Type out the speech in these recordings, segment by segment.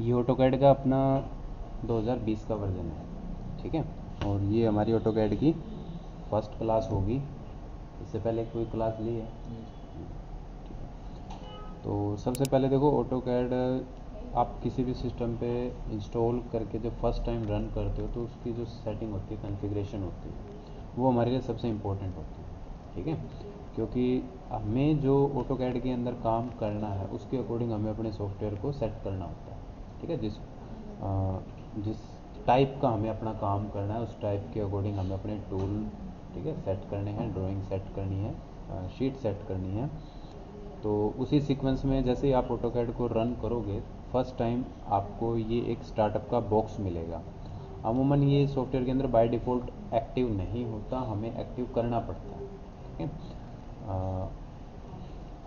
ये ऑटोकैड का अपना 2020 का वर्जन है, ठीक है। और ये हमारी ऑटोकैड की फर्स्ट क्लास होगी। इससे पहले कोई क्लास ली है? ठीक है। तो सबसे पहले देखो, ऑटोकैड आप किसी भी सिस्टम पे इंस्टॉल करके जब फर्स्ट टाइम रन करते हो तो उसकी जो सेटिंग होती है, कॉन्फ़िगरेशन होती है, वो हमारे लिए सबसे इम्पोर्टेंट होती है, ठीक है। क्योंकि हमें जो ऑटोकैड के अंदर काम करना है उसके अकॉर्डिंग हमें अपने सॉफ्टवेयर को सेट करना होता है, ठीक है। जिस टाइप का हमें अपना काम करना है उस टाइप के अकॉर्डिंग हमें अपने टूल, ठीक है, सेट करने हैं, ड्राइंग सेट करनी है, शीट सेट करनी है। तो उसी सीक्वेंस में जैसे ही आप ऑटोकैड को रन करोगे, फर्स्ट टाइम आपको ये एक स्टार्टअप का बॉक्स मिलेगा। अमूमन ये सॉफ्टवेयर के अंदर बाय डिफ़ॉल्ट एक्टिव नहीं होता, हमें एक्टिव करना पड़ता है, ठीक है।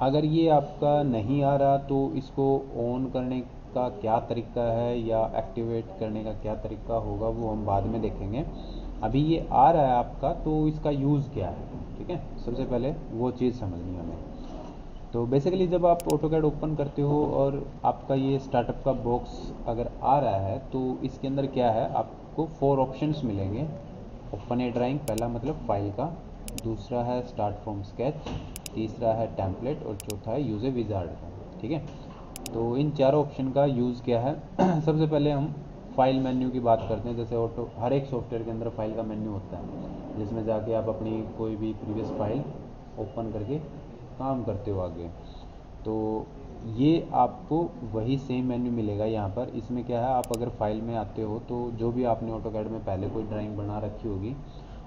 अगर ये आपका नहीं आ रहा तो इसको ऑन करने का क्या तरीका है या एक्टिवेट करने का क्या तरीका होगा वो हम बाद में देखेंगे। अभी ये आ रहा है आपका, तो इसका यूज़ क्या है, ठीक है। सबसे पहले वो चीज़ समझनी है हमें। तो बेसिकली जब आप ऑटोकैड ओपन करते हो और आपका ये स्टार्टअप का बॉक्स अगर आ रहा है तो इसके अंदर क्या है, आपको 4 ऑप्शंस मिलेंगे। ओपन ए ड्राइंग, पहला मतलब फाइल का, दूसरा है स्टार्ट फ्रॉम स्केच, तीसरा है टेम्पलेट और चौथा है यूज़ ए विजार्ड का, ठीक है। तो इन चारों ऑप्शन का यूज़ क्या है सबसे पहले हम फाइल मेन्यू की बात करते हैं। जैसे हर एक सॉफ्टवेयर के अंदर फाइल का मेन्यू होता है, जिसमें जाके आप अपनी कोई भी प्रीवियस फाइल ओपन करके काम करते हो आगे। तो ये आपको वही सेम मेन्यू मिलेगा यहाँ पर। इसमें क्या है, आप अगर फाइल में आते हो तो जो भी आपने ऑटोकैड में पहले कोई ड्राइंग बना रखी होगी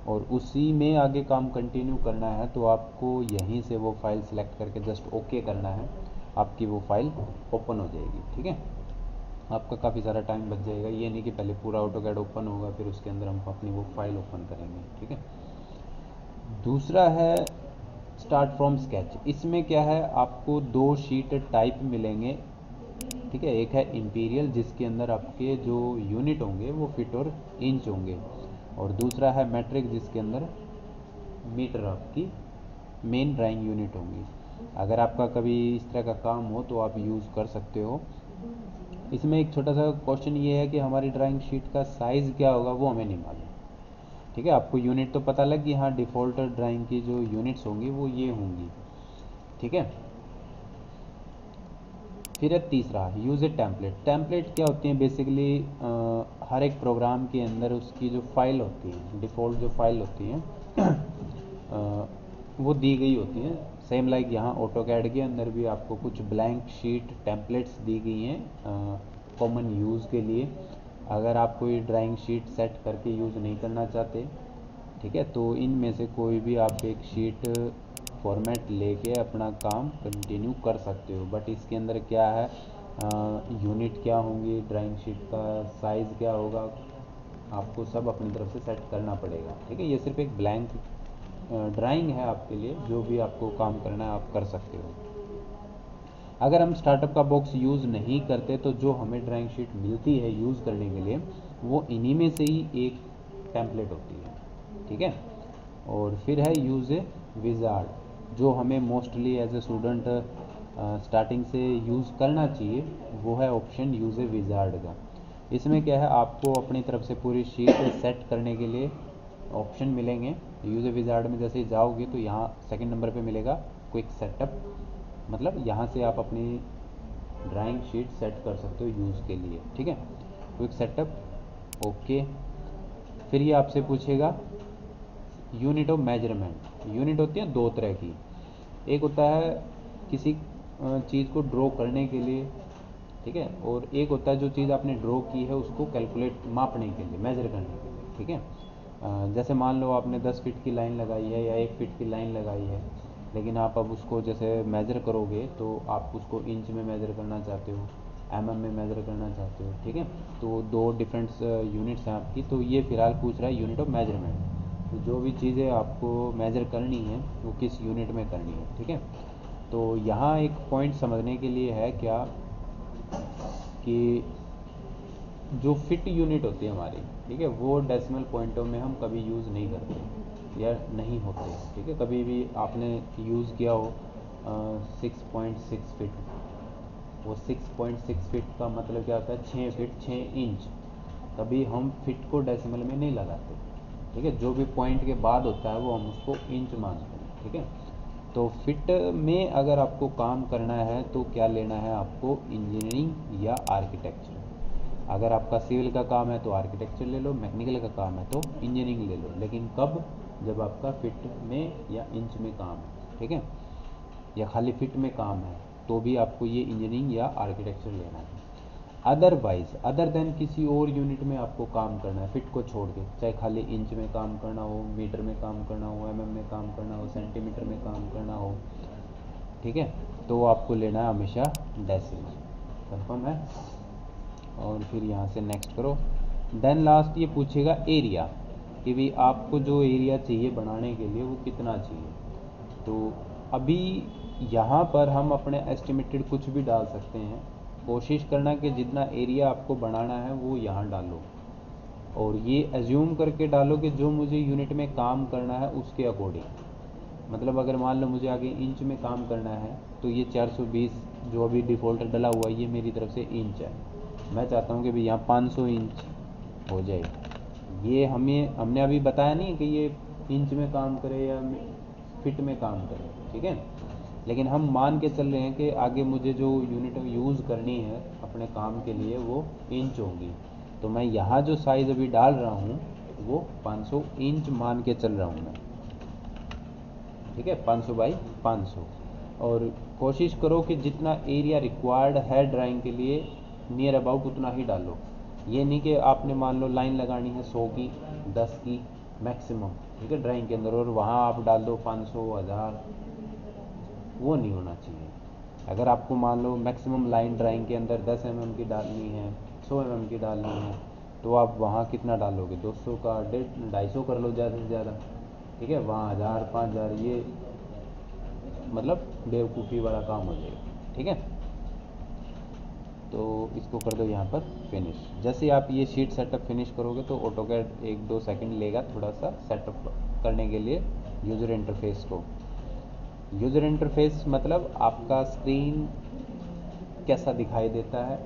और उसी में आगे काम कंटिन्यू करना है, तो आपको यहीं से वो फाइल सेलेक्ट करके जस्ट ओके करना है, आपकी वो फाइल ओपन हो जाएगी, ठीक है। आपका काफ़ी सारा टाइम बच जाएगा। ये नहीं कि पहले पूरा ऑटोकैड ओपन होगा फिर उसके अंदर हम अपनी वो फाइल ओपन करेंगे, ठीक है। दूसरा है स्टार्ट फ्रॉम स्केच। इसमें क्या है, आपको 2 शीट टाइप मिलेंगे, ठीक है। एक है इंपीरियल, जिसके अंदर आपके जो यूनिट होंगे वो फीट और इंच होंगे, और दूसरा है मैट्रिक, जिसके अंदर मीटर आपकी मेन ड्राइंग यूनिट होंगी। अगर आपका कभी इस तरह का काम हो तो आप यूज़ कर सकते हो। इसमें एक छोटा सा क्वेश्चन ये है कि हमारी ड्राइंग शीट का साइज़ क्या होगा वो हमें नहीं मालूम, ठीक है। आपको यूनिट तो पता लग कि हाँ, डिफ़ॉल्ट ड्राइंग की जो यूनिट्स होंगी वो ये होंगी, ठीक है। फिर है तीसरा, यूज़ ए टेम्पलेट। टेम्पलेट क्या होती हैं बेसिकली, हर एक प्रोग्राम के अंदर उसकी जो फाइल होती है, डिफ़ॉल्ट जो फाइल होती हैं वो दी गई होती हैं। सेम लाइक यहाँ ऑटोकैड के अंदर भी आपको कुछ ब्लैंक शीट टेम्पलेट्स दी गई हैं कॉमन यूज़ के लिए। अगर आप कोई ड्राइंग शीट सेट करके यूज़ नहीं करना चाहते, ठीक है, तो इनमें से कोई भी आप एक शीट फॉर्मेट लेके अपना काम कंटिन्यू कर सकते हो। बट इसके अंदर क्या है, यूनिट क्या होंगी, ड्राइंग शीट का साइज़ क्या होगा, आपको सब अपनी तरफ से सेट करना पड़ेगा, ठीक है। ये सिर्फ एक ब्लैंक ड्राइंग है आपके लिए, जो भी आपको काम करना है आप कर सकते हो। अगर हम स्टार्टअप का बॉक्स यूज़ नहीं करते तो जो हमें ड्राइंग शीट मिलती है यूज़ करने के लिए, वो इन्हीं में से ही एक टेम्पलेट होती है, ठीक है। और फिर है यूज़ ए विज़ार्ड, जो हमें mostly as a student starting से यूज़ करना चाहिए, वो है ऑप्शन यूज़ ए विज़ार्ड का। इसमें क्या है, आपको अपनी तरफ से पूरी शीट सेट करने के लिए ऑप्शन मिलेंगे। यूज़ ए विज़ार्ड में जैसे ही जाओगे तो यहाँ सेकंड नंबर पे मिलेगा क्विक सेटअप, मतलब यहाँ से आप अपनी ड्राइंग शीट सेट कर सकते हो यूज़ के लिए, ठीक है। Quick setup, okay. फिर ये आपसे पूछेगा यूनिट ऑफ मेजरमेंट। यूनिट होती है 2 तरह की। एक होता है किसी चीज़ को ड्रॉ करने के लिए, ठीक है, और एक होता है जो चीज़ आपने ड्रॉ की है उसको कैलकुलेट, मापने के लिए, मेजर करने के लिए, ठीक है। जैसे मान लो आपने 10 फीट की लाइन लगाई है या 1 फीट की लाइन लगाई है, लेकिन आप अब उसको जैसे मेज़र करोगे तो आप उसको इंच में मेज़र करना चाहते हो, में मेज़र करना चाहते हो, ठीक है। तो 2 डिफरेंट यूनिट्स हैं आपकी। तो ये फ़िलहाल पूछ रहा है यूनिट ऑफ मेजरमेंट। तो जो भी चीज़ें आपको मेज़र करनी है वो किस यूनिट में करनी है, ठीक है। तो यहाँ एक पॉइंट समझने के लिए है क्या, कि जो फिट यूनिट होती है हमारी, ठीक है, वो डेसिमल पॉइंटों में हम कभी यूज़ नहीं करते या नहीं होते, ठीक है। कभी भी आपने यूज़ किया हो 6.6 फिट, वो 6.6 फीट का मतलब क्या होता है, 6 फीट 6 इंच। कभी हम फिट को डेसिमल में नहीं लगाते, ठीक है। जो भी पॉइंट के बाद होता है वो हम उसको इंच मानते हैं, ठीक है। तो फिट में अगर आपको काम करना है तो क्या लेना है आपको, इंजीनियरिंग या आर्किटेक्चर। अगर आपका सिविल का काम है तो आर्किटेक्चर ले लो, मैकेनिकल का काम है तो इंजीनियरिंग ले लो। लेकिन कब, जब आपका फिट में या इंच में काम है, ठीक है, या खाली फिट में काम है, तो भी आपको ये इंजीनियरिंग या आर्किटेक्चर लेना है। अदरवाइज, अदर देन किसी और यूनिट में आपको काम करना है फिट को छोड़ के, चाहे खाली इंच में काम करना हो, मीटर में काम करना हो, में काम करना हो, सेंटीमीटर में काम करना हो, ठीक है, तो आपको लेना है हमेशा डेसिमल। कंफर्म है। और फिर यहाँ से नेक्स्ट करो। देन लास्ट ये पूछेगा एरिया, कि भाई आपको जो एरिया चाहिए बनाने के लिए वो कितना चाहिए। तो अभी यहाँ पर हम अपने एस्टिमेटेड कुछ भी डाल सकते हैं। कोशिश करना कि जितना एरिया आपको बनाना है वो यहाँ डालो, और ये एज्यूम करके डालो कि जो मुझे यूनिट में काम करना है उसके अकॉर्डिंग। मतलब अगर मान लो मुझे आगे इंच में काम करना है तो ये 420 जो अभी डिफ़ॉल्ट डला हुआ है ये मेरी तरफ से इंच है। मैं चाहता हूँ कि भाई यहाँ 500 इंच हो जाए। ये हमने अभी बताया नहीं कि ये इंच में काम करे या फिट में काम करे, ठीक है। लेकिन हम मान के चल रहे हैं कि आगे मुझे जो यूनिट यूज़ करनी है अपने काम के लिए वो इंच होगी। तो मैं यहाँ जो साइज़ अभी डाल रहा हूँ वो 500 इंच मान के चल रहा हूँ मैं, ठीक है, 500 बाई 500। और कोशिश करो कि जितना एरिया रिक्वायर्ड है ड्राइंग के लिए नियर अबाउट उतना ही डालो। ये नहीं कि आपने मान लो लाइन लगानी है 100 की, 10 की मैक्सिमम, ठीक है, ड्राइंग के अंदर, और वहाँ आप डाल दो 500, 1000, वो नहीं होना चाहिए। अगर आपको मान लो मैक्सिमम लाइन ड्राइंग के अंदर 10 mm की डालनी है, 100 mm की डालनी है, तो आप वहाँ कितना डालोगे, 200 का 250 कर लो ज़्यादा से ज़्यादा, ठीक है। वहाँ 1000, 5000, ये मतलब बेवकूफ़ी वाला काम हो जाएगा, ठीक है। तो इसको कर दो यहाँ पर फिनिश। जैसे आप ये शीट सेटअप फिनिश करोगे तो ऑटोकैड 1-2 सेकंड लेगा थोड़ा सा सेटअप करने के लिए यूज़र इंटरफेस को। यूज़र इंटरफेस मतलब आपका स्क्रीन कैसा दिखाई देता है,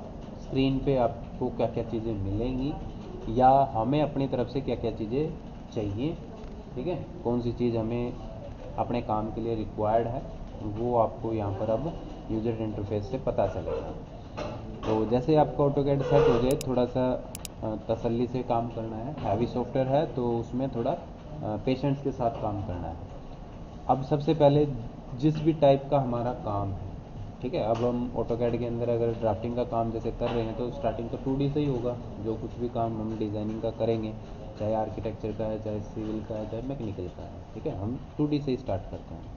स्क्रीन पे आपको क्या क्या चीज़ें मिलेंगी, या हमें अपनी तरफ से क्या क्या चीज़ें चाहिए, ठीक है, कौन सी चीज़ हमें अपने काम के लिए रिक्वायर्ड है, वो आपको यहाँ पर अब यूज़र इंटरफेस से पता चलेगा। तो जैसे आपका ऑटोकैड सेट हो जाए, थोड़ा सा तसल्ली से काम करना है। हैवी सॉफ्टवेयर है तो उसमें थोड़ा पेशेंस के साथ काम करना है। अब सबसे पहले जिस भी टाइप का हमारा काम है, ठीक है, अब हम ऑटोकैड के अंदर अगर ड्राफ्टिंग का काम जैसे कर रहे हैं तो स्टार्टिंग तो 2D से ही होगा। जो कुछ भी काम हम डिज़ाइनिंग का करेंगे, चाहे आर्किटेक्चर का है, चाहे सिविल का है, चाहे मैकेनिकल का है, ठीक है, हम 2D से ही स्टार्ट करते हैं।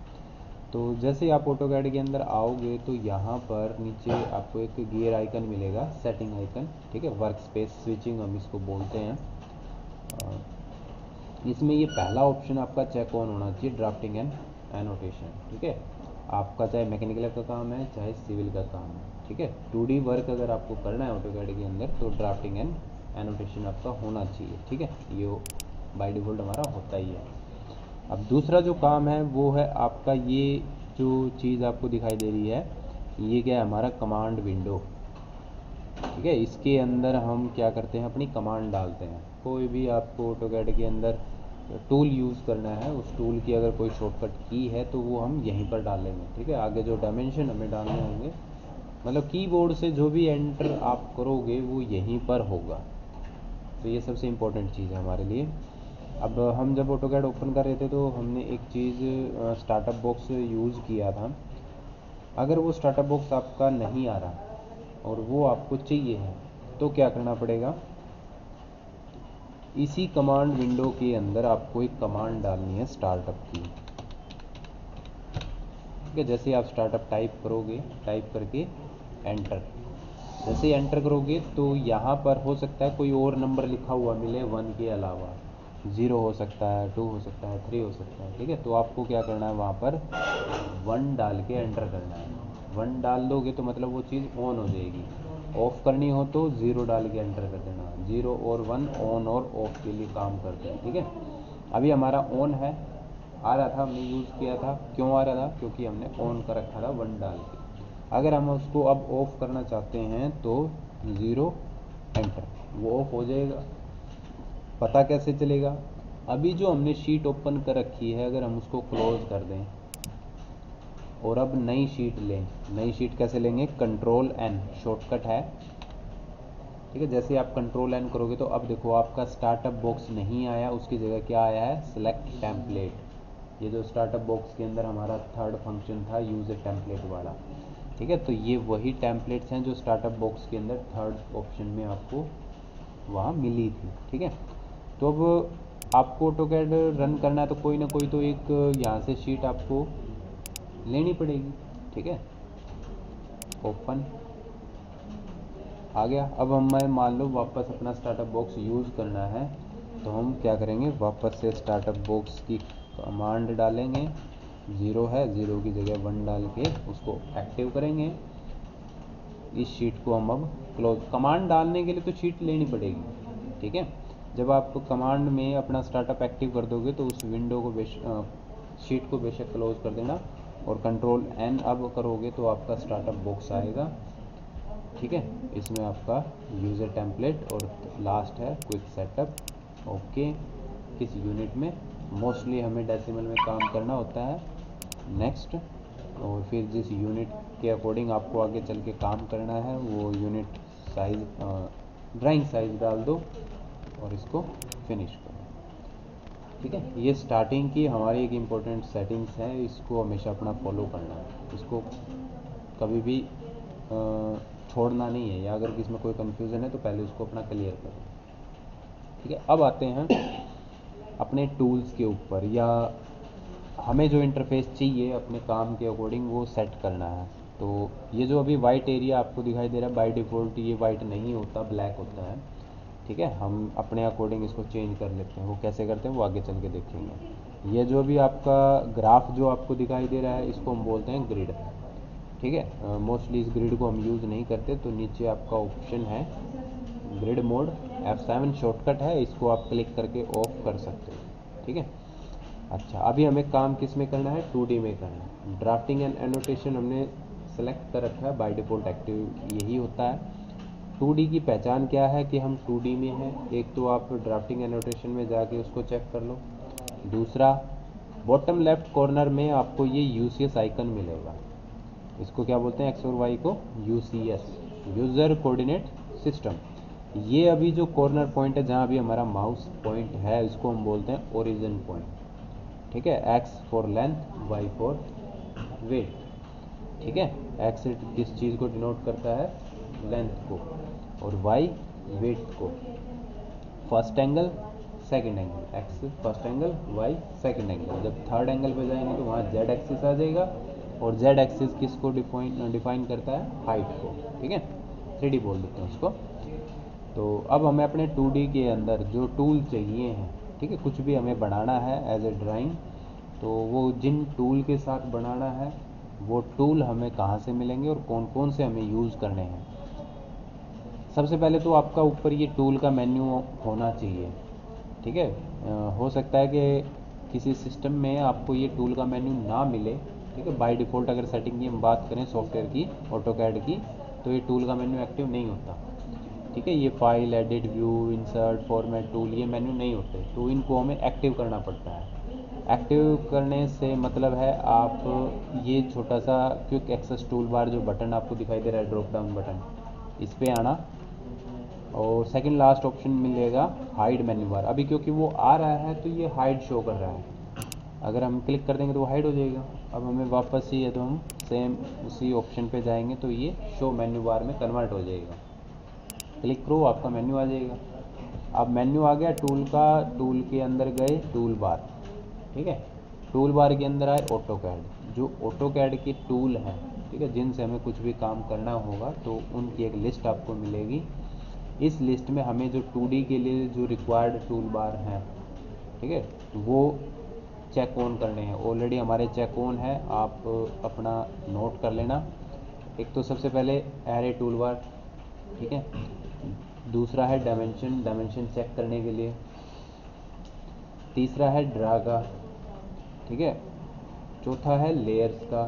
तो जैसे ही आप ऑटोकैड के अंदर आओगे तो यहाँ पर नीचे आपको एक गियर आइकन मिलेगा, सेटिंग आइकन, ठीक है, वर्क स्पेस स्विचिंग हम इसको बोलते हैं। इसमें ये पहला ऑप्शन आपका चेक ऑन होना चाहिए, ड्राफ्टिंग एंड एनोटेशन, ठीक है। आपका चाहे मैकेनिकल का काम है चाहे सिविल का काम है, ठीक है, 2D वर्क अगर आपको करना है ऑटोकैड के अंदर तो ड्राफ्टिंग एंड एनोटेशन आपका होना चाहिए, ठीक है। ये बाय डिफ़ॉल्ट हमारा होता ही है। अब दूसरा जो काम है वो है आपका ये जो चीज़ आपको दिखाई दे रही है, ये क्या है, हमारा कमांड विंडो, ठीक है। इसके अंदर हम क्या करते हैं, अपनी कमांड डालते हैं। कोई भी आपको ऑटोकैड के अंदर टूल यूज़ करना है, उस टूल की अगर कोई शॉर्टकट की है तो वो हम यहीं पर डालेंगे, ठीक है। आगे जो डायमेंशन हमें डालने होंगे, मतलब कीबोर्ड से जो भी एंटर आप करोगे वो यहीं पर होगा। तो ये सबसे इम्पोर्टेंट चीज़ है हमारे लिए। अब हम जब ऑटोकैड ओपन कर रहे थे तो हमने एक चीज़ स्टार्टअप बॉक्स यूज़ किया था। अगर वो स्टार्टअप बॉक्स आपका नहीं आ रहा और वो आपको चाहिए है तो क्या करना पड़ेगा, इसी कमांड विंडो के अंदर आपको एक कमांड डालनी है स्टार्टअप की, ठीक है। जैसे आप स्टार्टअप टाइप करोगे, टाइप करके एंटर, जैसे एंटर करोगे तो यहाँ पर हो सकता है कोई और नंबर लिखा हुआ मिले 1 के अलावा, 0 हो सकता है, 2 हो सकता है, 3 हो सकता है, ठीक है। तो आपको क्या करना है, वहाँ पर 1 डाल के एंटर करना है। 1 डाल दोगे तो मतलब वो चीज़ ऑन हो जाएगी। ऑफ़ करनी हो तो 0 डाल के एंटर कर देना। 0 और 1 ऑन और ऑफ़ के लिए काम करते हैं, ठीक है। अभी हमारा ऑन है, आ रहा था, हमने यूज़ किया था। क्यों आ रहा था, क्योंकि हमने ऑन कर रखा था 1 डाल के। अगर हम उसको अब ऑफ करना चाहते हैं तो 0 एंटर, वो ऑफ हो जाएगा। पता कैसे चलेगा? अभी जो हमने शीट ओपन कर रखी है अगर हम उसको क्लोज कर दें और अब नई शीट लें, नई शीट कैसे लेंगे? कंट्रोल एन शॉर्टकट है, ठीक है। जैसे आप कंट्रोल एन करोगे तो अब देखो आपका स्टार्टअप बॉक्स नहीं आया, उसकी जगह क्या आया है? Select template. ये जो स्टार्टअप बॉक्स के अंदर हमारा थर्ड फंक्शन था यूज ए टेम्पलेट वाला, ठीक है। तो ये वही टेम्पलेट्स हैं जो स्टार्टअप बॉक्स के अंदर थर्ड ऑप्शन में आपको वहाँ मिली थी, ठीक है। तो अब आपको ऑटोकैड रन करना है तो कोई ना कोई तो एक यहाँ से शीट आपको लेनी पड़ेगी, ठीक है। ओपन आ गया। अब हमें मान लो वापस अपना स्टार्टअप बॉक्स यूज़ करना है तो हम क्या करेंगे? वापस से स्टार्टअप बॉक्स की कमांड डालेंगे, 0 है, 0 की जगह 1 डाल के उसको एक्टिव करेंगे। इस शीट को हम अब क्लोज, कमांड डालने के लिए तो शीट लेनी पड़ेगी, ठीक है। जब आप कमांड में अपना स्टार्टअप एक्टिव कर दोगे तो उस विंडो को शीट को बेशक क्लोज कर देना और कंट्रोल एन अब करोगे तो आपका स्टार्टअप बॉक्स आएगा, ठीक है। इसमें आपका यूज़र टेम्पलेट और लास्ट है क्विक सेटअप, ओके। किस यूनिट में? मोस्टली हमें डेसिमल में काम करना होता है, नेक्स्ट। और फिर जिस यूनिट के अकॉर्डिंग आपको आगे चल के काम करना है वो यूनिट साइज, ड्राइंग साइज डाल दो और इसको फिनिश करो, ठीक है। ये स्टार्टिंग की हमारी एक इम्पोर्टेंट सेटिंग्स है, इसको हमेशा अपना फॉलो करना है, इसको कभी भी छोड़ना नहीं है, या अगर किसी में कोई कन्फ्यूज़न है तो पहले उसको अपना क्लियर करो, ठीक है। अब आते हैं अपने टूल्स के ऊपर, या हमें जो इंटरफेस चाहिए अपने काम के अकॉर्डिंग वो सेट करना है। तो ये जो अभी वाइट एरिया आपको दिखाई दे रहा है बाय डिफ़ॉल्ट ये वाइट नहीं होता, ब्लैक होता है, ठीक है। हम अपने अकॉर्डिंग इसको चेंज कर लेते हैं, वो कैसे करते हैं वो आगे चल के देखेंगे। ये जो भी आपका ग्राफ जो आपको दिखाई दे रहा है इसको हम बोलते हैं ग्रिड, ठीक है। मोस्टली इस ग्रिड को हम यूज़ नहीं करते, तो नीचे आपका ऑप्शन है ग्रिड मोड, F7 शॉर्टकट है, इसको आप क्लिक करके ऑफ कर सकते हो, ठीक है। अच्छा, अभी हमें काम किस में करना है? 2D में करना है। ड्राफ्टिंग एंड एनोटेशन हमने सेलेक्ट कर रखा है, बाय डिफ़ॉल्ट एक्टिव यही होता है। 2D की पहचान क्या है कि हम 2D में हैं? एक तो आप ड्राफ्टिंग एनोटेशन में जाके उसको चेक कर लो, दूसरा बॉटम लेफ्ट कॉर्नर में आपको ये यूसीएस आइकन मिलेगा, इसको क्या बोलते हैं? एक्स और वाई को यूसीएस, यूज़र कोऑर्डिनेट सिस्टम। ये अभी जो कॉर्नर पॉइंट है जहाँ अभी हमारा माउस पॉइंट है इसको हम बोलते हैं ओरिजिन पॉइंट, ठीक है। X for length, Y for weight, ठीक है। एक्स किस चीज़ को डिनोट करता है? लेंथ को, और वाई वेट को। First angle, second angle, X first angle, Y second angle. जब थर्ड एंगल पे जाएंगे तो वहाँ जेड एक्सिस आ जाएगा, और जेड एक्सिस किसको डिफाइन करता है? हाइट को, ठीक है। 3D बोल देते हैं उसको। तो अब हमें अपने 2D के अंदर जो टूल चाहिए हैं, ठीक है, कुछ भी हमें बनाना है एज ए ड्राइंग, तो वो जिन टूल के साथ बनाना है वो टूल हमें कहाँ से मिलेंगे और कौन कौन से हमें यूज़ करने हैं। सबसे पहले तो आपका ऊपर ये टूल का मेन्यू होना चाहिए, ठीक है। हो सकता है कि किसी सिस्टम में आपको ये टूल का मेन्यू ना मिले, ठीक है। बाय डिफ़ॉल्ट अगर सेटिंग की हम बात करें सॉफ्टवेयर की, ऑटोकैड की, तो ये टूल का मेन्यू एक्टिव नहीं होता, ठीक है। ये file, edit, view, insert, format tool, ये मेन्यू नहीं होते, तो इनको हमें एक्टिव करना पड़ता है। एक्टिव करने से मतलब है आप ये छोटा सा क्विक एक्सेस टूल बार जो बटन आपको दिखाई दे रहा है, ड्रॉप डाउन बटन, इस पर आना, और सेकंड लास्ट ऑप्शन मिलेगा हाइड मेन्यू बार। अभी क्योंकि वो आ रहा है तो ये हाइड शो कर रहा है, अगर हम क्लिक कर देंगे तो वो हाइड हो जाएगा। अब हमें वापस ही है तो हम सेम उसी ऑप्शन पे जाएंगे तो ये शो मेन्यू बार में कन्वर्ट हो जाएगा। क्लिक करो, आपका मेन्यू आ जाएगा। अब मेन्यू आ गया टूल का, टूल के अंदर गए टूल बार, ठीक है। टूल बार के अंदर आए ऑटोकैड, जो ऑटोकैड के टूल हैं, ठीक है, जिनसे हमें कुछ भी काम करना होगा तो उनकी एक लिस्ट आपको मिलेगी। इस लिस्ट में हमें जो 2D के लिए जो रिक्वायर्ड टूल बार हैं, ठीक है, वो चेक ऑन करने हैं। ऑलरेडी हमारे चेक ऑन है, आप अपना नोट कर लेना। एक तो सबसे पहले एरे टूल बार, ठीक है। दूसरा है डायमेंशन, डायमेंशन चेक करने के लिए। तीसरा है ड्रागा, ठीक है। चौथा है लेयर्स का,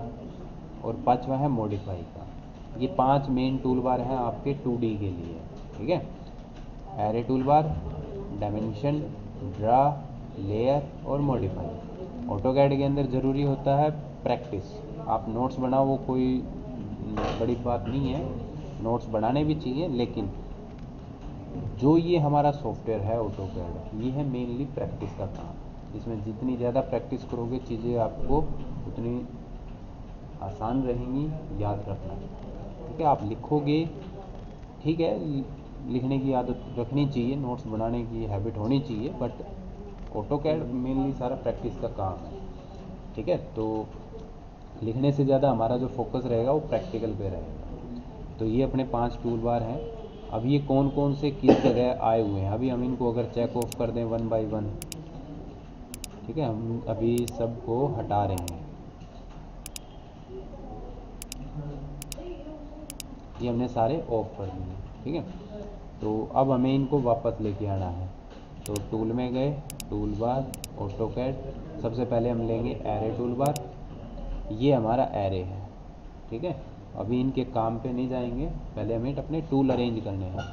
और पांचवा है मॉडिफाई का। ये 5 मेन टूल बार हैं आपके 2D के लिए, ठीक है। Array tool bar, dimension, draw, layer और मॉडिफाई। ऑटोकैड के अंदर ज़रूरी होता है प्रैक्टिस। आप नोट्स बनाओ, वो कोई बड़ी बात नहीं है, नोट्स बनाने भी चाहिए, लेकिन जो ये हमारा सॉफ्टवेयर है ऑटोकैड, ये है मेनली प्रैक्टिस का काम। इसमें जितनी ज़्यादा प्रैक्टिस करोगे चीज़ें आपको उतनी आसान रहेंगी याद रखना, ठीक है। आप लिखोगे, ठीक है, लिखने की आदत रखनी चाहिए, नोट्स बनाने की हैबिट होनी चाहिए, बट ऑटोकैड मेनली सारा प्रैक्टिस का काम है, ठीक है। तो लिखने से ज़्यादा हमारा जो फोकस रहेगा वो प्रैक्टिकल पे रहेगा। तो ये अपने 5 टूल बार हैं। अब ये कौन कौन से किस जगह आए हुए हैं, अभी हम इनको अगर चेक ऑफ कर दें 1 बाय 1, ठीक है, हम अभी सबको हटा रहे हैं। ये हमने सारे ऑफ कर दिए, ठीक है। तो अब हमें इनको वापस लेके आना है। तो टूल में गए, टूल बार, ऑटोकैड, सबसे पहले हम लेंगे एरे टूल बार। ये हमारा एरे है, ठीक है। अभी इनके काम पे नहीं जाएंगे, पहले हमें अपने टूल अरेंज करने हैं।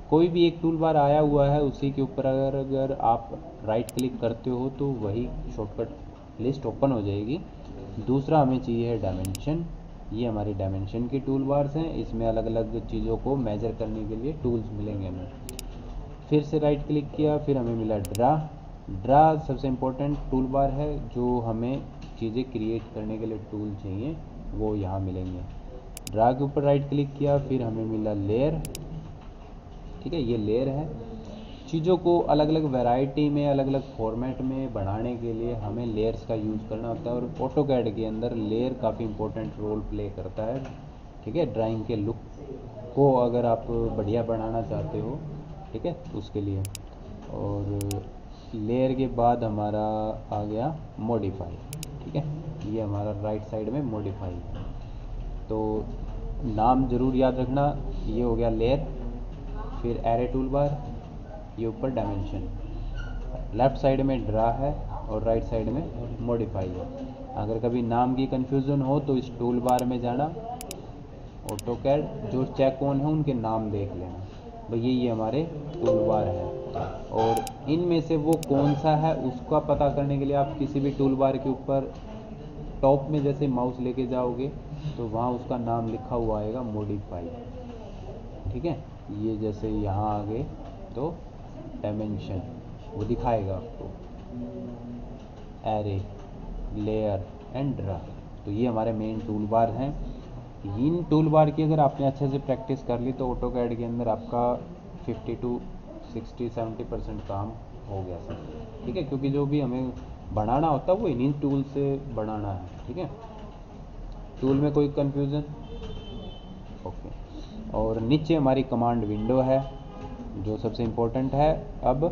कोई भी एक टूल बार आया हुआ है, उसी के ऊपर अगर आप राइट क्लिक करते हो तो वही शॉर्टकट लिस्ट ओपन हो जाएगी। दूसरा हमें चाहिए है डायमेंशन। ये हमारी डायमेंशन की टूल बार्स हैं, इसमें अलग अलग चीज़ों को मेजर करने के लिए टूल्स मिलेंगे हमें। फिर से राइट क्लिक किया, फिर हमें मिला ड्रा। ड्रा सबसे इम्पोर्टेंट टूल बार है, जो हमें चीज़ें क्रिएट करने के लिए टूल चाहिए वो यहाँ मिलेंगे। ड्रा के ऊपर राइट क्लिक किया, फिर हमें मिला लेयर, ठीक है, ये लेयर है। चीज़ों को अलग अलग वैरायटी में, अलग अलग फॉर्मेट में बढ़ाने के लिए हमें लेयर्स का यूज़ करना होता है, और ऑटोकैड के अंदर लेयर काफ़ी इंपॉर्टेंट रोल प्ले करता है, ठीक है। ड्राइंग के लुक को अगर आप बढ़िया बनाना चाहते हो, ठीक है, उसके लिए। और लेयर के बाद हमारा आ गया मॉडिफाई, ठीक है। ये हमारा राइट साइड में मॉडिफाई है। तो नाम ज़रूर याद रखना, ये हो गया लेयर, फिर एरे टूल बार, ये ऊपर डायमेंशन, लेफ़्ट साइड में ड्रा है और राइट साइड में मॉडिफाई है। अगर कभी नाम की कन्फ्यूज़न हो तो इस टूल बार में जाना, ऑटोकैड जो चेक ऑन है उनके नाम देख लेना, भाई ये हमारे टूल बार है। और इनमें से वो कौन सा है उसका पता करने के लिए आप किसी भी टूल बार के ऊपर टॉप में जैसे माउस लेके जाओगे तो वहाँ उसका नाम लिखा हुआ आएगा मॉडिफाई, ठीक है। ये जैसे यहाँ आ गए तो डायमेंशन वो दिखाएगा आपको, एरे, लेयर एंड ड्रा। तो ये हमारे मेन टूल बार हैं। इन टूल बार की अगर आपने अच्छे से प्रैक्टिस कर ली तो ऑटोकैड के अंदर आपका 50 to 60-70% काम हो गया सर, ठीक है। क्योंकि जो भी हमें बनाना होता है वो इन्हीं टूल से बनाना है, ठीक है। टूल में कोई कन्फ्यूज़न? ओके। और नीचे हमारी कमांड विंडो है जो सबसे इम्पोर्टेंट है। अब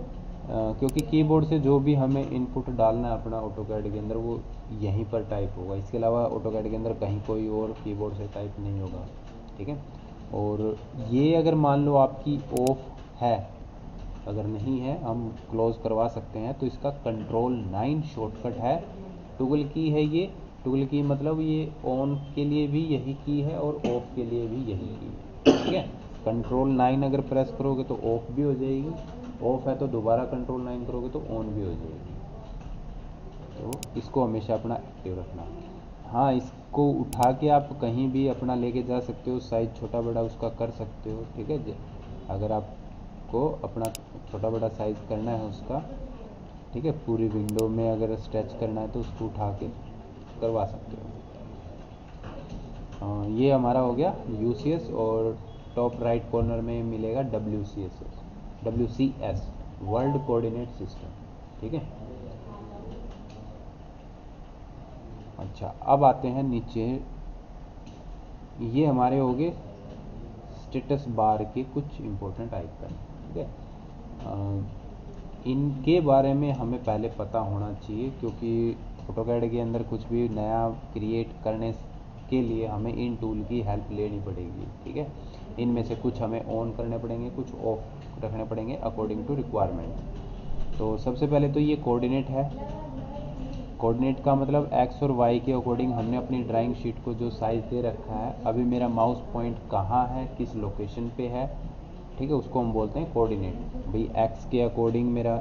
क्योंकि कीबोर्ड से जो भी हमें इनपुट डालना है अपना ऑटोकैड के अंदर वो यहीं पर टाइप होगा, इसके अलावा ऑटोकैड के अंदर कहीं कोई और कीबोर्ड से टाइप नहीं होगा, ठीक है। और ये अगर मान लो आपकी ऑफ है, अगर नहीं है हम क्लोज करवा सकते हैं, तो इसका Ctrl+9 शॉर्टकट है, टूगल की है ये। टूगल की मतलब ये ऑन के लिए भी यही की है और ऑफ के लिए भी यही की है, ठीक है। Ctrl+9 अगर प्रेस करोगे तो ऑफ भी हो जाएगी, ऑफ है तो दोबारा Ctrl+9 करोगे तो ऑन भी हो जाएगी। तो इसको हमेशा अपना एक्टिव रखना। हाँ, इसको उठा के आप कहीं भी अपना लेके जा सकते हो, साइज़ छोटा बड़ा उसका कर सकते हो, ठीक है। अगर आपको अपना छोटा बड़ा साइज़ करना है उसका, ठीक है, पूरी विंडो में अगर स्ट्रेच करना है तो उसको उठा के करवा सकते हो। ये हमारा हो गया UCS, और टॉप राइट कॉर्नर में मिलेगा WCS वर्ल्ड कोऑर्डिनेट सिस्टम, ठीक है। अच्छा, अब आते हैं नीचे, ये हमारे हो गए स्टेटस बार के कुछ इम्पोर्टेंट आइकन, ठीक है। इनके बारे में हमें पहले पता होना चाहिए, क्योंकि ऑटोकैड के अंदर कुछ भी नया क्रिएट करने के लिए हमें इन टूल की हेल्प लेनी पड़ेगी, ठीक है। इनमें से कुछ हमें ऑन करने पड़ेंगे, कुछ ऑफ रखने पड़ेंगे अकॉर्डिंग टू रिक्वायरमेंट। तो सबसे पहले तो ये कोऑर्डिनेट है, कोऑर्डिनेट का मतलब एक्स और वाई के अकॉर्डिंग हमने अपनी ड्राइंग शीट को जो साइज़ दे रखा है, अभी मेरा माउस पॉइंट कहाँ है, किस लोकेशन पे है, ठीक है, उसको हम बोलते हैं कोऑर्डिनेट। भाई एक्स के अकॉर्डिंग मेरा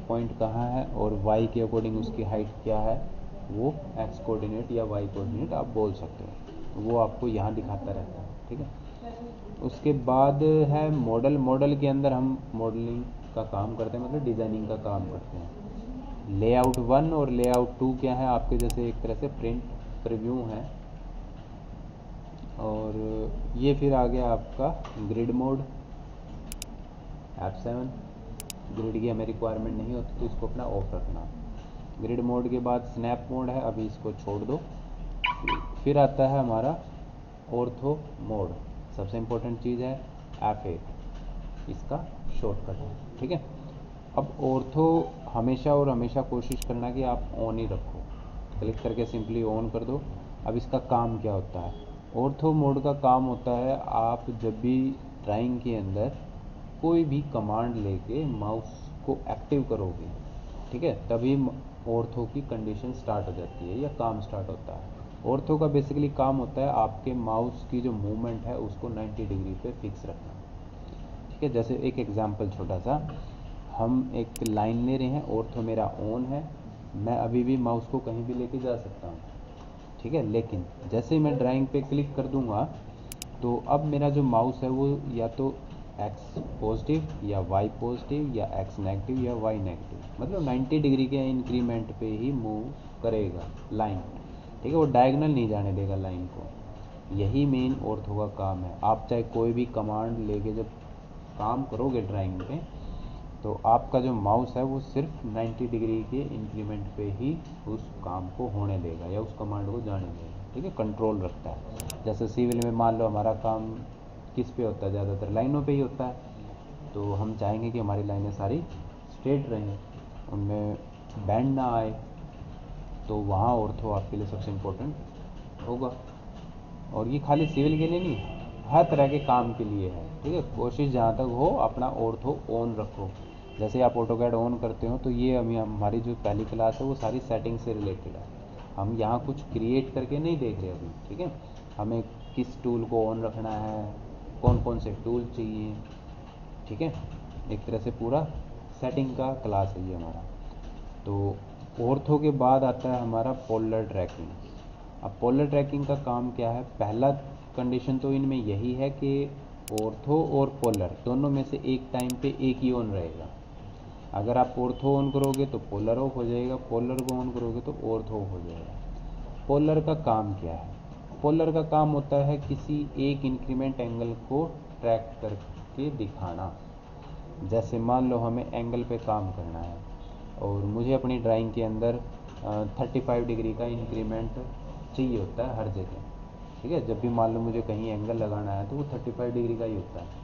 पॉइंट कहाँ है और वाई के अकॉर्डिंग उसकी हाइट क्या है, वो एक्स कोऑर्डिनेट या वाई कोऑर्डिनेट आप बोल सकते हो, वो आपको यहाँ दिखाता रहता है, ठीक है। उसके बाद है मॉडल। मॉडल के अंदर हम मॉडलिंग का काम करते हैं, मतलब डिज़ाइनिंग का काम करते हैं। लेआउट 1 और लेआउट 2 क्या है, आपके जैसे एक तरह से प्रिंट प्रीव्यू है। और ये फिर आ गया आपका ग्रिड मोड F7। ग्रिड की हमें रिक्वायरमेंट नहीं होती तो इसको अपना ऑफ रखना। ग्रिड मोड के बाद स्नैप मोड है, अभी इसको छोड़ दो। फिर आता है हमारा ऑर्थो मोड, सबसे इम्पोर्टेंट चीज़ है F8, इसका शॉर्टकट है, ठीक है। अब ऑर्थो हमेशा और हमेशा कोशिश करना कि आप ऑन ही रखो, क्लिक करके सिंपली ऑन कर दो। अब इसका काम क्या होता है, ऑर्थो मोड का काम होता है आप जब भी ड्राइंग के अंदर कोई भी कमांड लेके माउस को एक्टिव करोगे, ठीक है, तभी ऑर्थो की कंडीशन स्टार्ट हो जाती है या काम स्टार्ट होता है। ऑर्थो का बेसिकली काम होता है आपके माउस की जो मूवमेंट है उसको 90 डिग्री पे फिक्स रखना, ठीक है। जैसे एक एग्जांपल छोटा सा, हम एक लाइन ले रहे हैं, ऑर्थो मेरा ऑन है, मैं अभी भी माउस को कहीं भी लेके जा सकता हूँ, ठीक है। लेकिन जैसे ही मैं ड्राइंग पे क्लिक कर दूंगा तो अब मेरा जो माउस है वो या तो एक्स पॉजिटिव या वाई पॉजिटिव या एक्स नेगेटिव या वाई नेगेटिव, मतलब 90 डिग्री के इंक्रीमेंट पे ही मूव करेगा लाइन, ठीक है। वो डायगोनल नहीं जाने देगा लाइन को। यही मेन ऑर्थो का काम है। आप चाहे कोई भी कमांड लेके जब काम करोगे ड्राइंग में, तो आपका जो माउस है वो सिर्फ 90 डिग्री के इंक्रीमेंट पे ही उस काम को होने देगा या उस कमांड को जाने देगा, ठीक है, कंट्रोल रखता है। जैसे सिविल में मान लो हमारा काम किस पे होता है, ज़्यादातर लाइनों पे ही होता है, तो हम चाहेंगे कि हमारी लाइनें सारी स्ट्रेट रहें, उनमें बैंड ना आए, तो वहाँ ऑर्थो आपके लिए सबसे इम्पोर्टेंट होगा। और ये खाली सिविल के लिए नहीं, हर तरह के काम के लिए है, ठीक है। कोशिश जहाँ तक हो अपना ऑर्थो ऑन रखो। जैसे आप ऑटोकैड ऑन करते हो तो ये हमारी जो पहली क्लास है वो सारी सेटिंग से रिलेटेड है, हम यहाँ कुछ क्रिएट करके नहीं देख रहे अभी, ठीक है। हमें किस टूल को ऑन रखना है, कौन कौन से टूल चाहिए, ठीक है, एक तरह से पूरा सेटिंग का क्लास है ये हमारा। तो ऑर्थो के बाद आता है हमारा पोलर ट्रैकिंग। अब पोलर ट्रैकिंग का काम क्या है, पहला कंडीशन तो इनमें यही है कि ऑर्थो और पोलर दोनों में से एक टाइम पे एक ही ऑन रहेगा। अगर आप ऑर्थो ऑन करोगे तो पोलर ऑफ हो जाएगा, पोलर को ऑन करोगे तो ऑर्थो ऑफ हो जाएगा। पोलर का काम क्या है, पोलर का काम होता है किसी एक इंक्रीमेंट एंगल को ट्रैक करके दिखाना। जैसे मान लो हमें एंगल पे काम करना है और मुझे अपनी ड्राइंग के अंदर 35 डिग्री का इंक्रीमेंट चाहिए होता है हर जगह, ठीक है। जब भी मान लो मुझे कहीं एंगल लगाना है तो वो 35 डिग्री का ही होता है।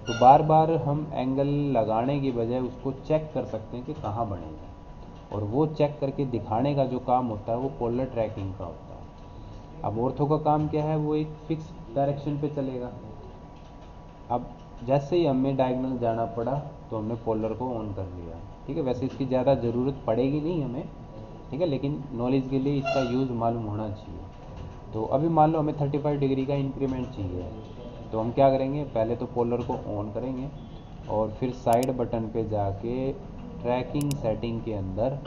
तो बार बार हम एंगल लगाने की बजाय उसको चेक कर सकते हैं कि कहाँ बनेगा, और वो चेक करके दिखाने का जो काम होता है वो पोलर ट्रैकिंग का होता है। अब ऑर्थो का काम क्या है, वो एक फिक्स डायरेक्शन पे चलेगा। अब जैसे ही हमें डायगोनल जाना पड़ा तो हमने पोलर को ऑन कर लिया, ठीक है। वैसे इसकी ज़्यादा ज़रूरत पड़ेगी नहीं हमें, ठीक है, लेकिन नॉलेज के लिए इसका यूज़ मालूम होना चाहिए। तो अभी मान लो हमें 35 डिग्री का इंक्रीमेंट चाहिए, तो हम क्या करेंगे, पहले तो पोलर को ऑन करेंगे और फिर साइड बटन पे जाके ट्रैकिंग सेटिंग के अंदर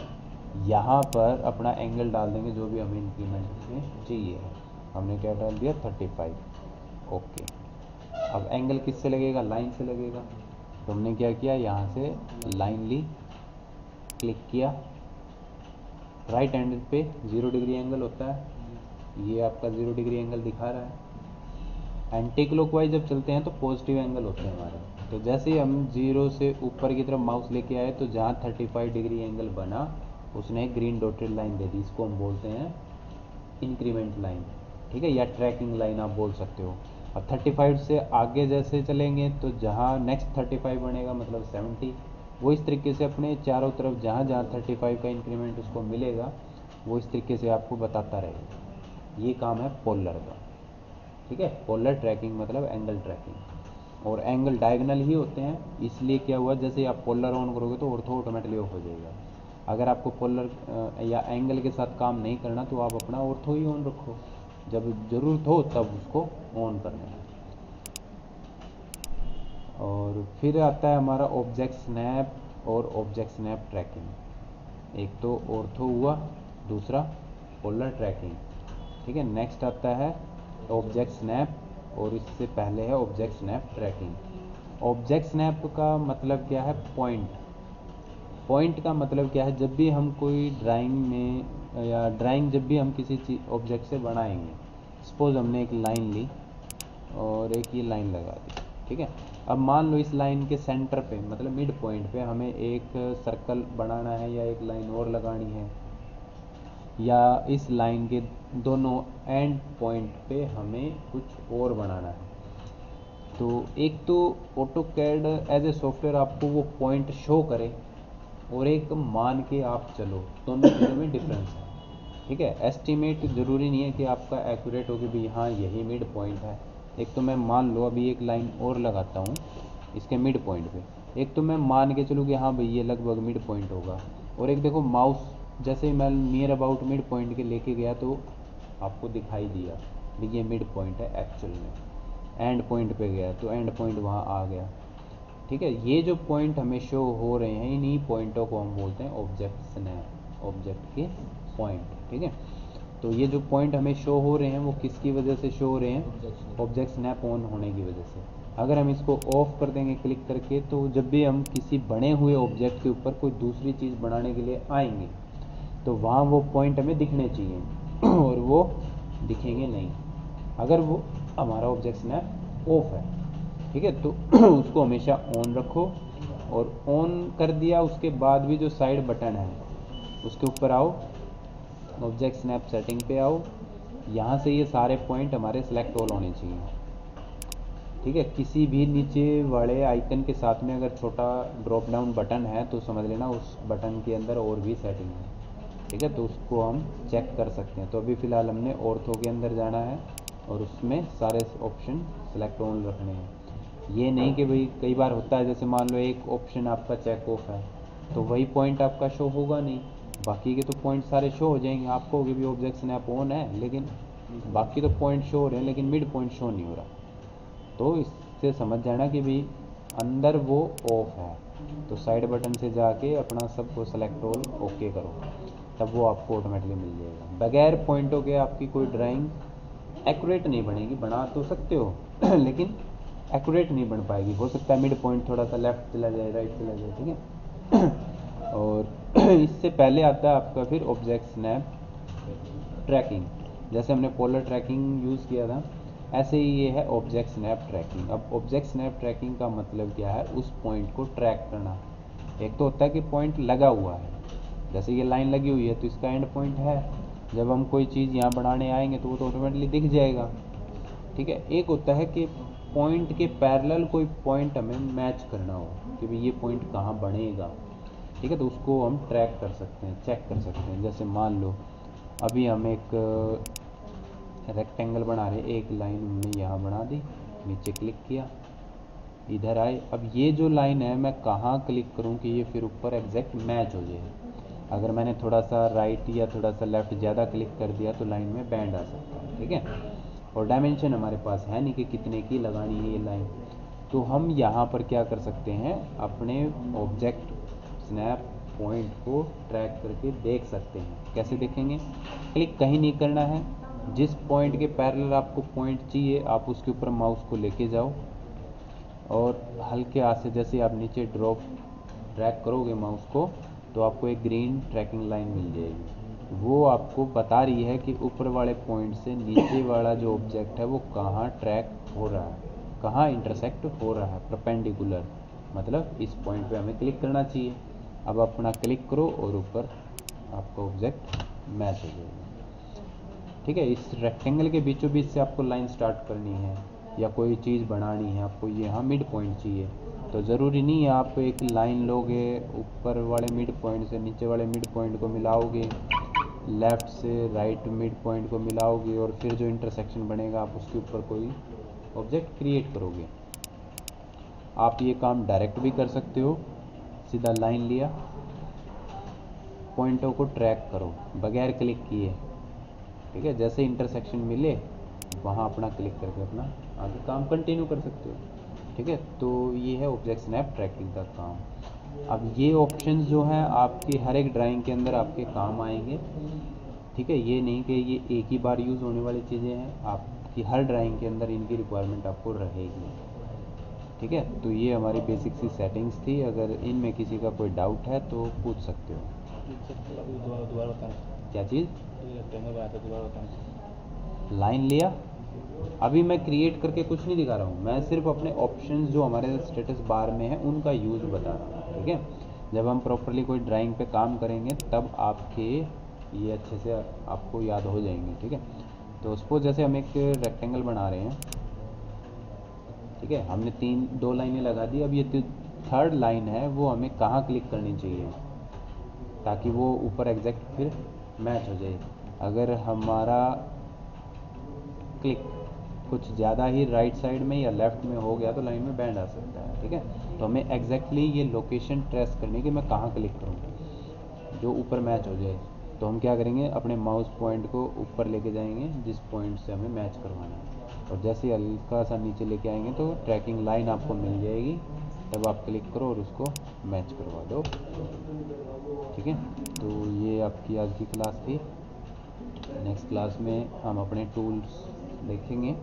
यहाँ पर अपना एंगल डाल देंगे जो भी हमें इंक्रीमेंट में चाहिए। हमने क्या डाल दिया, 35, ओके। अब एंगल किससे लगेगा, लाइन से लगेगा। तो हमने क्या किया, यहाँ से लाइन ली, क्लिक किया, राइट हैंड पे 0 डिग्री एंगल होता है, ये आपका 0 डिग्री एंगल दिखा रहा है। एंटी क्लॉकवाइज जब चलते हैं तो पॉजिटिव एंगल होते हैं हमारे। तो जैसे ही हम 0 से ऊपर की तरफ माउस लेके आए तो जहाँ 35 डिग्री एंगल बना उसने एक ग्रीन डॉटेड लाइन दे दी, इसको हम बोलते हैं इंक्रीमेंट लाइन, ठीक है, या ट्रैकिंग लाइन आप बोल सकते हो। और 35 से आगे जैसे चलेंगे तो जहाँ नेक्स्ट 35 बनेगा मतलब 70, वो इस तरीके से अपने चारों तरफ जहाँ जहाँ 35 का इंक्रीमेंट उसको मिलेगा वो इस तरीके से आपको बताता रहेगा। ये काम है पोलर का, ठीक है। पोलर ट्रैकिंग मतलब एंगल ट्रैकिंग, और एंगल डायगोनल ही होते हैं, इसलिए क्या हुआ, जैसे आप पोलर ऑन करोगे तो ऑर्थो ऑटोमेटिकली ऑफ हो जाएगा। अगर आपको पोलर या एंगल के साथ काम नहीं करना तो आप अपना ऑर्थो ही ऑन रखो, जब ज़रूरत हो तब उसको ऑन कर लेना। और फिर आता है हमारा ऑब्जेक्ट स्नैप और ऑब्जेक्ट स्नैप ट्रैकिंग। एक तो ऑर्थो हुआ, दूसरा पोलर ट्रैकिंग, ठीक है। नेक्स्ट आता है ऑब्जेक्ट स्नैप और इससे पहले है object snap tracking. Object snap का मतलब क्या है? पॉइंट का मतलब क्या है? जब भी हम कोई ड्राइंग में या ड्राइंग जब भी हम किसी चीज ऑब्जेक्ट से बनाएंगे, सपोज हमने एक लाइन ली और एक ये लाइन लगा दी, ठीक है। अब मान लो इस लाइन के सेंटर पे मतलब मिड पॉइंट पे हमें एक सर्कल बनाना है या एक लाइन और लगानी है, या इस लाइन के दोनों एंड पॉइंट पे हमें कुछ और बनाना है। तो एक तो ऑटोकैड एज ए सॉफ्टवेयर आपको वो पॉइंट शो करे और एक मान के आप चलो, दोनों चीज़ों में डिफरेंस है, ठीक है। एस्टीमेट ज़रूरी नहीं है कि आपका एक्यूरेट हो कि भाई हाँ यही मिड पॉइंट है। एक तो मैं मान लो अभी एक लाइन और लगाता हूँ इसके मिड पॉइंट पे, एक तो मैं मान के चलूँ कि हाँ भाई ये लगभग मिड पॉइंट होगा, और एक देखो माउस जैसे ही मैं नियर अबाउट मिड पॉइंट के लेके गया तो आपको दिखाई दिया भाई ये मिड पॉइंट है एक्चुअल में। एंड पॉइंट पे गया तो एंड पॉइंट वहाँ आ गया, ठीक है। ये जो पॉइंट हमें शो हो रहे हैं इन्हीं पॉइंटों को हम बोलते हैं ऑब्जेक्ट स्नैप, ऑब्जेक्ट के पॉइंट, ठीक है। तो ये जो पॉइंट हमें शो हो रहे हैं वो किसकी वजह से शो हो रहे हैं? ऑब्जेक्ट स्नैप ऑन होने की वजह से। अगर हम इसको ऑफ कर देंगे क्लिक करके तो जब भी हम किसी बने हुए ऑब्जेक्ट के ऊपर कोई दूसरी चीज़ बनाने के लिए आएंगे तो वहाँ वो पॉइंट हमें दिखने चाहिए और वो दिखेंगे नहीं अगर वो हमारा ऑब्जेक्ट स्नैप ऑफ है, ठीक है। तो उसको हमेशा ऑन रखो, और ऑन कर दिया उसके बाद भी जो साइड बटन है उसके ऊपर आओ, ऑब्जेक्ट स्नैप सेटिंग पे आओ, यहाँ से ये सारे पॉइंट हमारे सेलेक्ट ऑल होने चाहिए, ठीक है। किसी भी नीचे वाले आइकन के साथ में अगर छोटा ड्रॉप डाउन बटन है तो समझ लेना उस बटन के अंदर और भी सेटिंग है, ठीक है। तो उसको हम चेक कर सकते हैं। तो अभी फ़िलहाल हमने ऑर्थो के अंदर जाना है और उसमें सारे ऑप्शन सेलेक्ट ऑन रखने हैं। ये नहीं कि भाई कई बार होता है जैसे मान लो एक ऑप्शन आपका चेक ऑफ है तो वही पॉइंट आपका शो होगा नहीं, बाकी के तो पॉइंट सारे शो हो जाएंगे। आपको होगी भी ऑब्जेक्ट स्नैप ऑन है लेकिन बाकी तो पॉइंट शो हो रहे हैं लेकिन मिड पॉइंट शो नहीं हो रहा। तो इससे समझ जाना कि भाई अंदर वो ऑफ है, तो साइड बटन से जाके अपना सबको सेलेक्ट ऑल ओके करो, तब वो आपको ऑटोमेटिकली मिल जाएगा। बगैर पॉइंटों के आपकी कोई ड्राइंग एक्यूरेट नहीं बनेगी। बना तो सकते हो लेकिन एक्यूरेट नहीं बन पाएगी। हो सकता है मिड पॉइंट थोड़ा सा लेफ्ट चला जाए, राइट चला जाए, ठीक है। और इससे पहले आता है आपका फिर ऑब्जेक्ट स्नैप ट्रैकिंग। जैसे हमने पोलर ट्रैकिंग यूज़ किया था ऐसे ही ये है ऑब्जेक्ट स्नैप ट्रैकिंग। अब ऑब्जेक्ट स्नैप ट्रैकिंग का मतलब क्या है? उस पॉइंट को ट्रैक करना। एक तो होता है कि पॉइंट लगा हुआ है, जैसे ये लाइन लगी हुई है तो इसका एंड पॉइंट है, जब हम कोई चीज़ यहाँ बनाने आएंगे तो वो तो ऑटोमेटिकली दिख जाएगा, ठीक है। एक होता है कि पॉइंट के पैरेलल कोई पॉइंट हमें मैच करना हो कि भाई ये पॉइंट कहाँ बनेगा, ठीक है। तो उसको हम ट्रैक कर सकते हैं, चेक कर सकते हैं। जैसे मान लो अभी हम एक रेक्टेंगल बना रहे, एक लाइन हमने यहाँ बना दी, नीचे क्लिक किया, इधर आए। अब ये जो लाइन है मैं कहाँ क्लिक करूँ कि ये फिर ऊपर एग्जैक्ट मैच हो जाए? अगर मैंने थोड़ा सा राइट या थोड़ा सा लेफ़्ट ज़्यादा क्लिक कर दिया तो लाइन में बैंड आ सकता है, ठीक है। और डायमेंशन हमारे पास है नहीं कि कितने की लगानी है ये लाइन। तो हम यहाँ पर क्या कर सकते हैं? अपने ऑब्जेक्ट स्नैप पॉइंट को ट्रैक करके देख सकते हैं। कैसे देखेंगे? क्लिक कहीं नहीं करना है, जिस पॉइंट के पैरेलल आपको पॉइंट चाहिए आप उसके ऊपर माउस को लेके जाओ और हल्के हाथ से जैसे आप नीचे ड्रॉप ड्रैग करोगे माउस को तो आपको एक ग्रीन ट्रैकिंग लाइन मिल जाएगी। वो आपको बता रही है कि ऊपर वाले पॉइंट से नीचे वाला जो ऑब्जेक्ट है वो कहाँ ट्रैक हो रहा है, कहाँ इंटरसेक्ट हो रहा है, परपेंडिकुलर, मतलब इस पॉइंट पे हमें क्लिक करना चाहिए। अब अपना क्लिक करो और ऊपर आपका ऑब्जेक्ट मैच हो जाएगा, ठीक है। इस रेक्टेंगल के बीचों बीच से आपको लाइन स्टार्ट करनी है या कोई चीज़ बनानी है, आपको यहाँ मिड पॉइंट चाहिए तो ज़रूरी नहीं है आप एक लाइन लोगे, ऊपर वाले मिड पॉइंट से नीचे वाले मिड पॉइंट को मिलाओगे, लेफ़्ट से राइट मिड पॉइंट को मिलाओगे और फिर जो इंटरसेक्शन बनेगा आप उसके ऊपर कोई ऑब्जेक्ट क्रिएट करोगे। आप ये काम डायरेक्ट भी कर सकते हो, सीधा लाइन लिया पॉइंटों को ट्रैक करो बगैर क्लिक किए, ठीक है। जैसे इंटरसेक्शन मिले वहाँ अपना क्लिक करके अपना आगे काम कंटिन्यू कर सकते हो, ठीक है। तो ये है ऑब्जेक्ट स्नैप ट्रैकिंग का काम। अब ये ऑप्शंस जो हैं आपकी हर एक ड्राइंग के अंदर आपके काम आएंगे, ठीक है। ये नहीं कि ये एक ही बार यूज़ होने वाली चीज़ें हैं, आपकी हर ड्राइंग के अंदर इनकी रिक्वायरमेंट आपको रहेगी, ठीक है। तो ये हमारी बेसिक सी सेटिंग्स थी। अगर इनमें किसी का कोई डाउट है तो पूछ सकते हो। दोबारा बताना क्या चीज़? रेक्टेंगल बनाया था, दोबारा बताना। लाइन लिया, अभी मैं क्रिएट करके कुछ नहीं दिखा रहा हूँ, मैं सिर्फ अपने ऑप्शंस जो हमारे स्टेटस बार में है उनका यूज़ बता रहा हूँ, ठीक है। जब हम प्रॉपरली कोई ड्राइंग पे काम करेंगे तब आपके ये अच्छे से आपको याद हो जाएंगे, ठीक है। तो सपोज जैसे हम एक रेक्टेंगल बना रहे हैं, ठीक है। हमने 2 लाइनें लगा दी, अब ये थर्ड लाइन है वो हमें कहाँ क्लिक करनी चाहिए ताकि वो ऊपर एग्जैक्ट फिर मैच हो जाए। अगर हमारा क्लिक कुछ ज़्यादा ही राइट साइड में या लेफ़्ट में हो गया तो लाइन में बैंड आ सकता है, ठीक है। तो हमें एग्जैक्टली ये लोकेशन ट्रेस करनी कि मैं कहाँ क्लिक करूँ जो ऊपर मैच हो जाए। तो हम क्या करेंगे, अपने माउस पॉइंट को ऊपर लेके जाएंगे जिस पॉइंट से हमें मैच करवाना है, और जैसे ही हल्का सा नीचे लेके आएंगे तो ट्रैकिंग लाइन आपको मिल जाएगी, तब आप क्लिक करो और उसको मैच करवा दो, ठीक है। तो ये आपकी आज की क्लास थी। नेक्स्ट क्लास में हम अपने टूल्स देखेंगे।